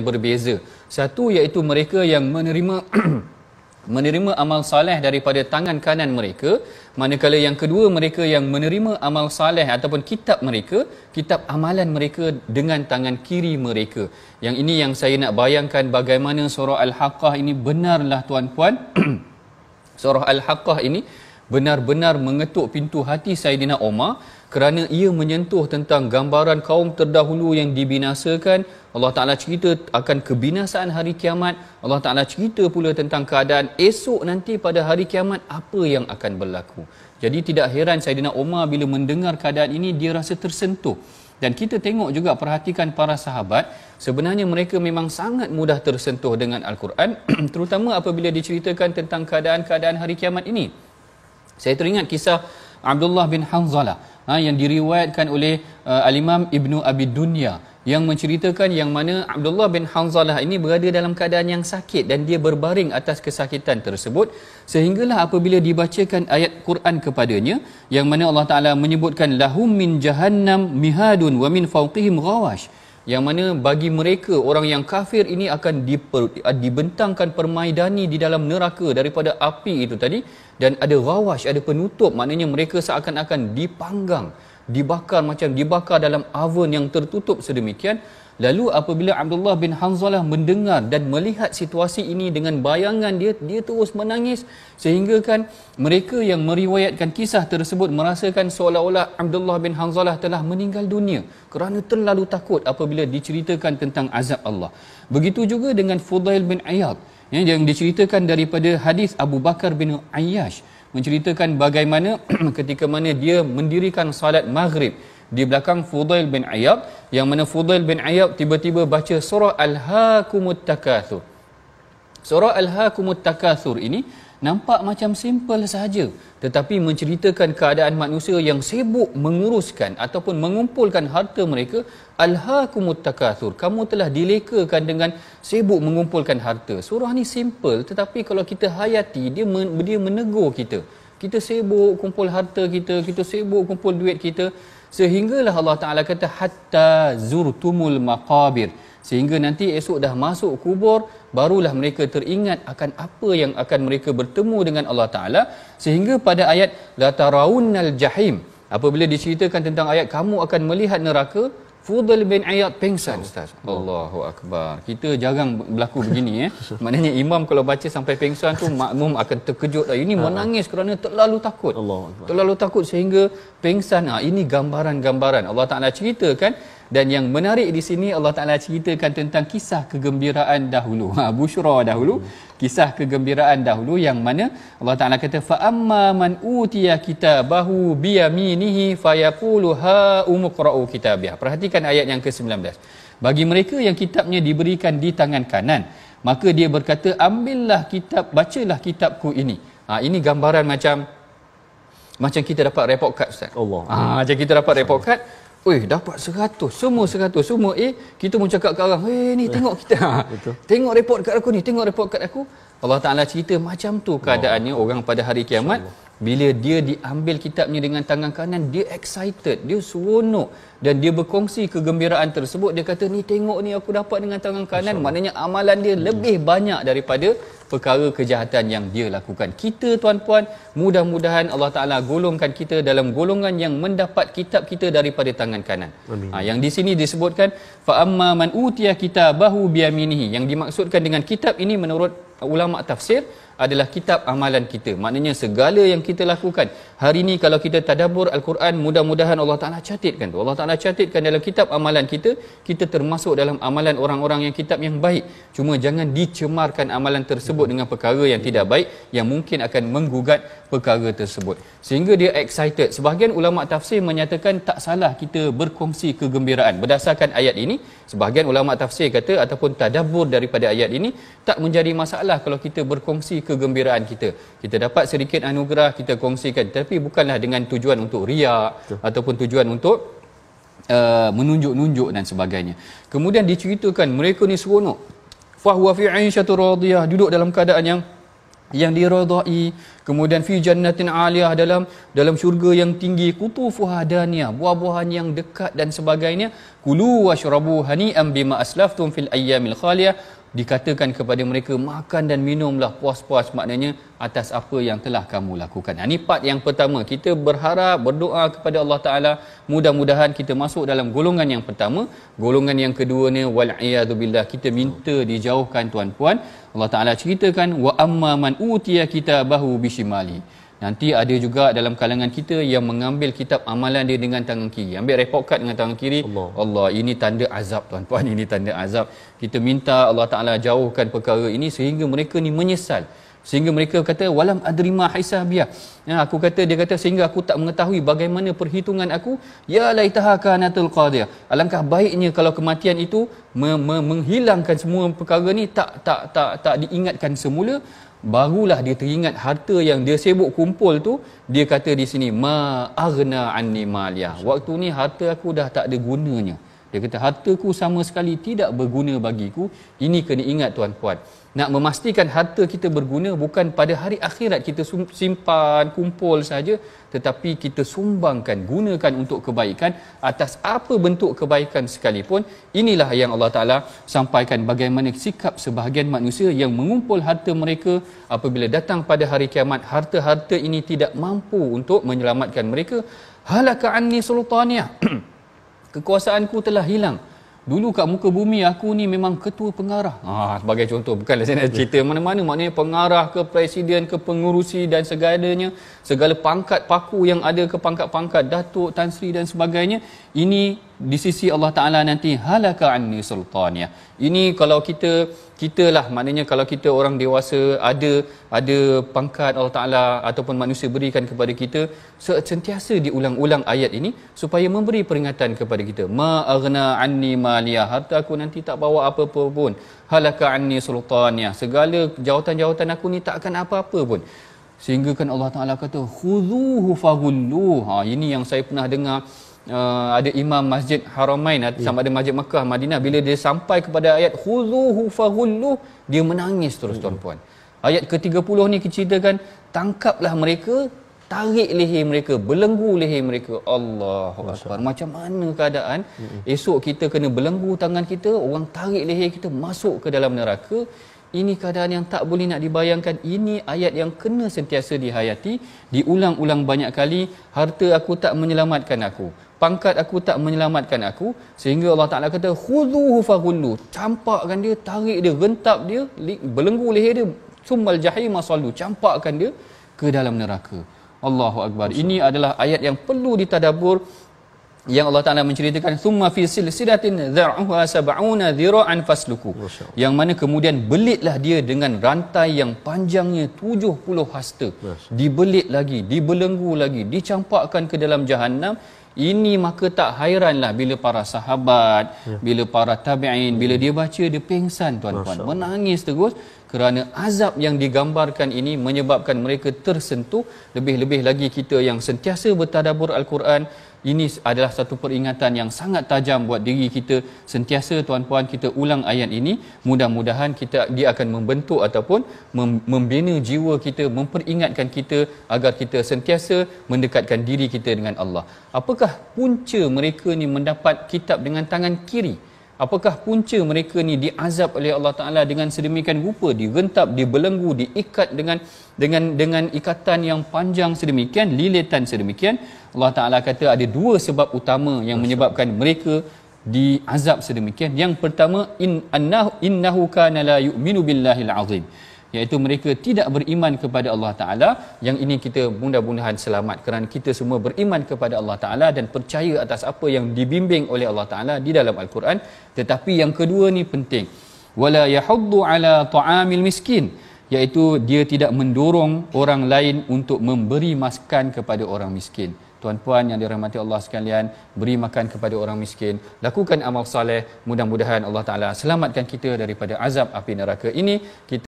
berbeza. Satu iaitu mereka yang menerima menerima amal saleh daripada tangan kanan mereka, manakala yang kedua mereka yang menerima amal saleh ataupun kitab mereka, kitab amalan mereka dengan tangan kiri mereka. Yang ini yang saya nak bayangkan bagaimana surah Al-Haqqah ini benarlah tuan-puan. Surah Al-Haqqah ini benar-benar mengetuk pintu hati Saidina Umar kerana ia menyentuh tentang gambaran kaum terdahulu yang dibinasakan. Allah Ta'ala cerita akan kebinasaan hari kiamat. Allah Ta'ala cerita pula tentang keadaan esok nanti pada hari kiamat apa yang akan berlaku. Jadi tidak heran Saidina Umar bila mendengar keadaan ini dia rasa tersentuh. Dan kita tengok juga, perhatikan para sahabat, sebenarnya mereka memang sangat mudah tersentuh dengan Al-Quran terutama apabila diceritakan tentang keadaan-keadaan hari kiamat ini. Saya teringat kisah Abdullah bin Hanzalah yang diriwayatkan oleh Al-Imam Ibnu Abi Dunya, yang menceritakan yang mana Abdullah bin Hanzalah ini berada dalam keadaan yang sakit dan dia berbaring atas kesakitan tersebut, sehinggalah apabila dibacakan ayat Quran kepadanya yang mana Allah Ta'ala menyebutkan lahum min jahannam mihadun wa min fawqihim ghawash, yang mana bagi mereka orang yang kafir ini akan dibentangkan permaidani di dalam neraka daripada api itu tadi, dan ada ghawash, ada penutup, maknanya mereka seakan-akan dipanggang, dibakar macam dibakar dalam oven yang tertutup sedemikian. Lalu apabila Abdullah bin Hanzalah mendengar dan melihat situasi ini dengan bayangan dia terus menangis, sehingga kan mereka yang meriwayatkan kisah tersebut merasakan seolah-olah Abdullah bin Hanzalah telah meninggal dunia kerana terlalu takut apabila diceritakan tentang azab Allah. Begitu juga dengan Fudail bin Iyad yang diceritakan daripada hadis Abu Bakar bin Ayyash, menceritakan bagaimana ketika mana dia mendirikan salat maghrib di belakang Fudail bin Iyad, yang mana Fudail bin Iyad tiba-tiba baca surah Al-Hakumut Takatsur. Surah Al-Hakumut Takatsur ini nampak macam simple sahaja, tetapi menceritakan keadaan manusia yang sibuk menguruskan ataupun mengumpulkan harta mereka. Al-Hakumut Takatsur, kamu telah dilekakan dengan sibuk mengumpulkan harta. Surah ni simple, tetapi kalau kita hayati, dia menegur kita. Kita sibuk kumpul harta kita, kita sibuk kumpul duit kita, sehinggalah Allah Ta'ala kata hatta zurtumul maqabir, sehingga nanti esok dah masuk kubur barulah mereka teringat akan apa yang akan mereka bertemu dengan Allah Ta'ala. Sehingga pada ayat la tarawunnal jahim, apabila diceritakan tentang ayat kamu akan melihat neraka, Fudail bin Iyad pengsan, Ustaz. Allahu Akbar. Kita jarang berlaku begini Maknanya imam kalau baca sampai pengsan tu makmum akan terkejut. Ini menangis kerana terlalu takut. Terlalu takut sehingga pengsan. Ini gambaran-gambaran Allah Ta'ala ceritakan. Dan yang menarik di sini Allah Ta'ala ceritakan tentang kisah kegembiraan dahulu. Busyra dahulu, kisah kegembiraan dahulu, yang mana Allah Ta'ala kata fa amma man utiya kitabahu biyaminihi fayaqulu ha umqra'u kitabiah. Perhatikan ayat yang ke-19. Bagi mereka yang kitabnya diberikan di tangan kanan, maka dia berkata ambillah kitab, bacalah kitabku ini. Ini gambaran macam kita dapat report card, Ustaz. Macam kita dapat report card. Dapat 100, semua 100, semua kita mau cakap kat orang, ni tengok kita. Tengok report kat aku ni, tengok report kat aku. Allah Ta'ala cerita macam tu keadaannya orang pada hari kiamat. Bila dia diambil kitabnya dengan tangan kanan, dia excited, dia seronok dan dia berkongsi kegembiraan tersebut. Dia kata, ni tengok ni aku dapat dengan tangan kanan. Maknanya amalan dia lebih banyak daripada perkara kejahatan yang dia lakukan. Kita tuan-puan, mudah-mudahan Allah Ta'ala golongkan kita dalam golongan yang mendapat kitab kita daripada tangan kanan. Yang di sini disebutkan fa amma man utiya kitabahu biyaminihi. Yang dimaksudkan dengan kitab ini menurut ulama tafsir adalah kitab amalan kita. Maknanya segala yang kita lakukan hari ini, kalau kita tadabbur Al-Quran, mudah-mudahan Allah Ta'ala catatkan tu. Allah Ta'ala catatkan dalam kitab amalan kita, kita termasuk dalam amalan orang-orang yang kitab yang baik. Cuma jangan dicemarkan amalan tersebut dengan perkara yang tidak baik, yang mungkin akan menggugat perkara tersebut. Sehingga dia excited. Sebahagian ulama tafsir menyatakan tak salah kita berkongsi kegembiraan berdasarkan ayat ini. Sebahagian ulama tafsir kata ataupun tadabbur daripada ayat ini, tak menjadi masalah kalau kita berkongsi kegembiraan kita. Kita dapat sedikit anugerah, kita kongsikan, tapi bukanlah dengan tujuan untuk riak ataupun tujuan untuk menunjuk-nunjuk dan sebagainya. Kemudian diceritakan mereka ni seronok. Fa huwa fi 'aishatur radiyah, duduk dalam keadaan yang yang diridai, kemudian fi jannatin aliyah, dalam syurga yang tinggi, qutufuha daniyah, buah-buahan yang dekat dan sebagainya. Kulu washrabu hani'an bima aslaftum fil ayyamil khaliyah, dikatakan kepada mereka makan dan minumlah puas-puas, maknanya atas apa yang telah kamu lakukan. Ini part yang pertama, kita berharap, berdoa kepada Allah Taala, mudah-mudahan kita masuk dalam golongan yang pertama. Golongan yang kedua ni wal iyadu billah, kita minta dijauhkan tuan-puan. Allah Taala ceritakan wa amma man utiya kitabahu bishimali. Nanti ada juga dalam kalangan kita yang mengambil kitab amalan dia dengan tangan kiri. Ambil report card dengan tangan kiri. Allah, ini tanda azab tuan-puan, ini tanda azab. Kita minta Allah Taala jauhkan perkara ini sehingga mereka ni menyesal. Sehingga mereka kata walam adrima hisabiyah. Aku kata, dia kata sehingga aku tak mengetahui bagaimana perhitungan aku. Ya laitaha kanatul qadiyah. Alangkah baiknya kalau kematian itu menghilangkan semua perkara ni, tak diingatkan semula. Barulah dia teringat harta yang dia sibuk kumpul tu. Dia kata di sini ma aghna anni maliyah. Waktu ni harta aku dah tak ada gunanya. Dia kata hartaku sama sekali tidak berguna bagiku. Ini kena ingat tuan-puan. Nak memastikan harta kita berguna bukan pada hari akhirat kita simpan, kumpul saja, tetapi kita sumbangkan, gunakan untuk kebaikan atas apa bentuk kebaikan sekalipun. Inilah yang Allah Ta'ala sampaikan bagaimana sikap sebahagian manusia yang mengumpul harta mereka. Apabila datang pada hari kiamat, harta-harta ini tidak mampu untuk menyelamatkan mereka. Halaka anni sultaniyah. Kekuasaanku telah hilang. Dulu kat muka bumi aku ni memang ketua pengarah. Sebagai contoh, bukanlah saya nak cerita mana-mana, maknanya pengarah ke presiden ke pengurusi dan segalanya, segala pangkat paku yang ada ke pangkat-pangkat datuk, tan sri dan sebagainya. Ini di sisi Allah Taala nanti halaka anni sultaniyah. Ini kalau kita lah, maknanya kalau kita orang dewasa ada pangkat Allah Taala ataupun manusia berikan kepada kita, sentiasa diulang-ulang ayat ini supaya memberi peringatan kepada kita. Ma aghna anni maliyah, harta aku nanti tak bawa apa-apa pun. Halaka anni sultaniyah, segala jawatan-jawatan aku ni tak akan apa-apa pun. Sehingga kan Allah Taala kata khuzuhu faghullu. Ini yang saya pernah dengar. Ada imam Masjid Haramain sama ada Masjid Makkah, Madinah, bila dia sampai kepada ayat khuzuhu faghullu, dia menangis terus tuan-puan. Ayat ke-30 ni ceritakan tangkaplah mereka, tarik leher mereka, belenggu leher mereka. Allahu akbar. Macam mana keadaan esok kita kena belenggu tangan kita, orang tarik leher kita, masuk ke dalam neraka. Ini keadaan yang tak boleh nak dibayangkan. Ini ayat yang kena sentiasa dihayati, diulang-ulang banyak kali. Harta aku tak menyelamatkan aku, pangkat aku tak menyelamatkan aku, sehingga Allah Ta'ala kata khuduhu faghullu, campakkan dia, tarik dia, rentap dia, belenggu leher dia, summal jahima sallu, campakkan dia ke dalam neraka. Allahu akbar. Ini adalah ayat yang perlu ditadabbur, yang Allah Ta'ala menceritakan summa fi silsilatin dzar'uha sab'una dhira'an fasluku, yang mana kemudian belitlah dia dengan rantai yang panjangnya 70 hasta, dibelit lagi, dibelenggu lagi, dicampakkan ke dalam Jahannam. Ini maka tak hairanlah bila para sahabat, bila para tabi'in, bila dia baca, dia pengsan tuan-tuan, menangis terus, kerana azab yang digambarkan ini menyebabkan mereka tersentuh. Lebih-lebih lagi kita yang sentiasa bertadabbur Al-Quran, ini adalah satu peringatan yang sangat tajam buat diri kita. Sentiasa tuan-puan kita ulang ayat ini, mudah-mudahan dia akan membentuk ataupun membina jiwa kita, memperingatkan kita agar kita sentiasa mendekatkan diri kita dengan Allah. Apakah punca mereka ni mendapat kitab dengan tangan kiri? Apakah punca mereka ni diazab oleh Allah Taala dengan sedemikian rupa, direntap, dibelenggu, diikat dengan ikatan yang panjang sedemikian, lilitan sedemikian? Allah Taala kata ada dua sebab utama yang menyebabkan mereka diazab sedemikian. Yang pertama, innahu kana la yu'minu billahil azim, iaitu mereka tidak beriman kepada Allah Ta'ala. Yang ini kita mudah-mudahan selamat kerana kita semua beriman kepada Allah Ta'ala dan percaya atas apa yang dibimbing oleh Allah Ta'ala di dalam Al-Quran. Tetapi yang kedua ni penting, wala yahuddu ala ta'amil miskin, iaitu dia tidak mendorong orang lain untuk memberi makan kepada orang miskin. Tuan-puan yang dirahmati Allah sekalian, beri makan kepada orang miskin, lakukan amal soleh. Mudah-mudahan Allah Ta'ala selamatkan kita daripada azab api neraka ini. Kita